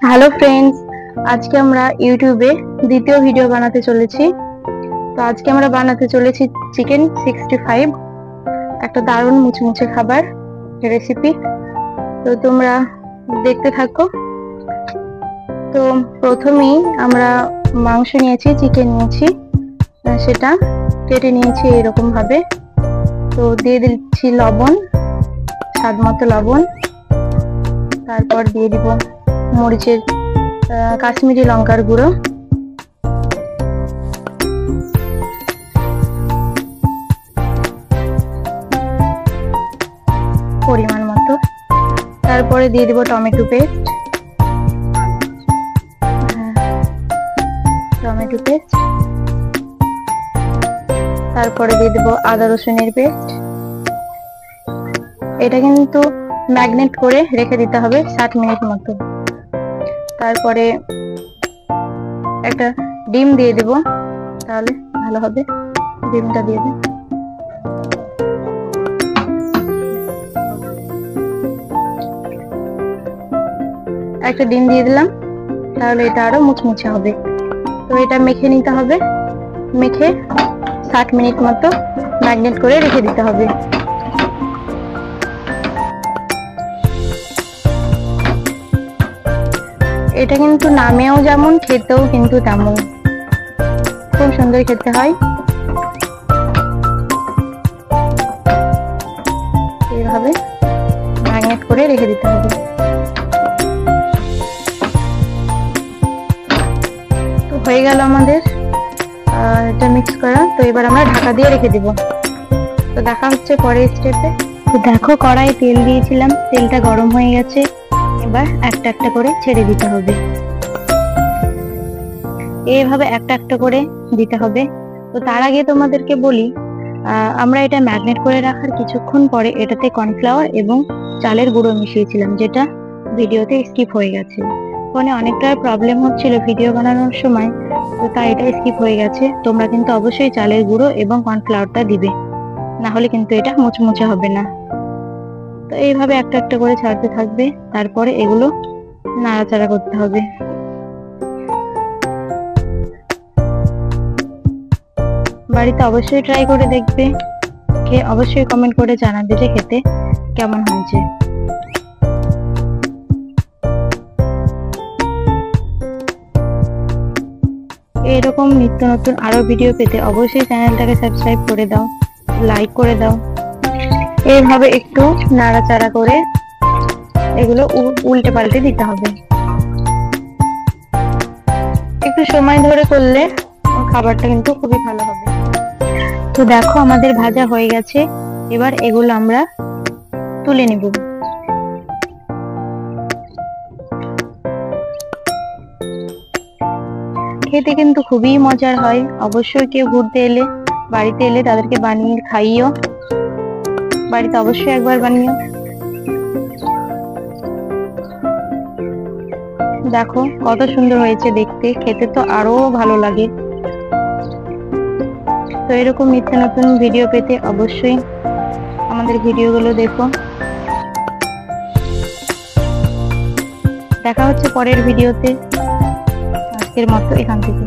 Hello friends, আজকে আমরা ইউটিউবে দ্বিতীয় ভিডিও বানাতে চলেছি। তো আজকে আমরা বানাতে চলেছি চিকেন 65, একটা দারুণ মুচমুচে খাবার রেসিপি। তো তোমরা দেখতে থাকো। তো প্রথমেই আমরা মাংস নিয়েছি, চিকেন নিয়েছি, সেটা কেটে নিয়েছি এরকম ভাবে। তো দিয়ে দিচ্ছি লবণ, স্বাদ মতো লবণ। তারপর দিয়ে দিব মরিচের কাশ্মীরি লঙ্কার গুঁড়ো, পরিমাণ মতো। তারপরে দিয়ে দিব টমেটো পেস্ট, তারপরে দিয়ে দিব আদা রসুনের পেস্ট। এটা কিন্তু ম্যাগনেট করে রেখে দিতে হবে 60 মিনিট মতো। তারপরে একটা ডিম দিয়ে দেব, তাহলে ভালো হবে। ডিমটা দিয়ে দেব। একটা ডিম দিয়ে দিলাম, তাহলে এটা আরো মুচমুচে হবে। তো এটা মেখে নিতে হবে, মেখে 60 মিনিট মতো ম্যাগনেট করে রেখে দিতে হবে। এটা কিন্তু নামেও যেমন, খেতেও কিন্তু তেমন, খুব সুন্দর খেতে হয়। এইভাবে ম্যাগনেট করে রেখে দিতে হবে। তো হয়ে গেল আমাদের এটা মিক্স করা। তো এবার আমরা ঢাকা দিয়ে রেখে দিব। তো দেখা হচ্ছে পরের স্টেপে। তো দেখো, কড়াই তেল দিয়েছিলাম, তেলটা গরম হয়ে গেছে। এবার একটা একটা করে ছেড়ে দিতে হবে, এইভাবে একটা একটা করে দিতে হবে। তো তার আগে তোমাদেরকে বলি, আমরা এটা ম্যাগনেট করে রাখার কিছুক্ষণ পরে এটাতে কর্নফ্লাওয়ার এবং চালের গুঁড়ো মিশিয়েছিলাম, যেটা ভিডিওতে স্কিপ হয়ে গেছে। ফোনে অনেকটা প্রবলেম হচ্ছিল ভিডিও বানানোর সময়, তো তাই এটা স্কিপ হয়ে গেছে। তোমরা কিন্তু অবশ্যই চালের গুঁড়ো এবং কর্নফ্লাওয়ারটা দিবে, না হলে কিন্তু এটা মুচমুচে হবে না। তো এইভাবে একটা একটা করে ছাড়তে থাকবে, তারপরে এগুলো নাড়াচাড়া করতে হবে। বাড়িতে অবশ্যই ট্রাই করে দেখবে, খেয়ে অবশ্যই কমেন্ট করে জানাবে যে খেতে কেমন হয়েছে। এরকম নিত্য নতুন আরো ভিডিও পেতে অবশ্যই চ্যানেলটাকে সাবস্ক্রাইব করে দাও, লাইক করে দাও। এইভাবে একটু নাড়াচাড়া করে এগুলো উল্টে পাল্টে দিতে হবে। একটু সময় ধরে করলে খাবারটা কিন্তু খুবই ভালো হবে। তো দেখো, আমাদের ভাজা হয়ে গেছে। এবার এগুলো আমরা তুলে নিব। খেতে কিন্তু খুবই মজার হয়। অবশ্যই কেউ ঘুরতে এলে, বাড়িতে এলে তাদেরকে বানিয়ে খাইও। বাড়িতে অবশ্যই একবার বানিও। দেখো কত সুন্দর হয়েছে দেখতে, খেতে তো আরো ভালো লাগে। তো এরকম নিত্য নতুন ভিডিও পেতে অবশ্যই আমাদের ভিডিওগুলো দেখো। দেখা হচ্ছে পরের ভিডিওতে। আজকের মতো এখান থেকে।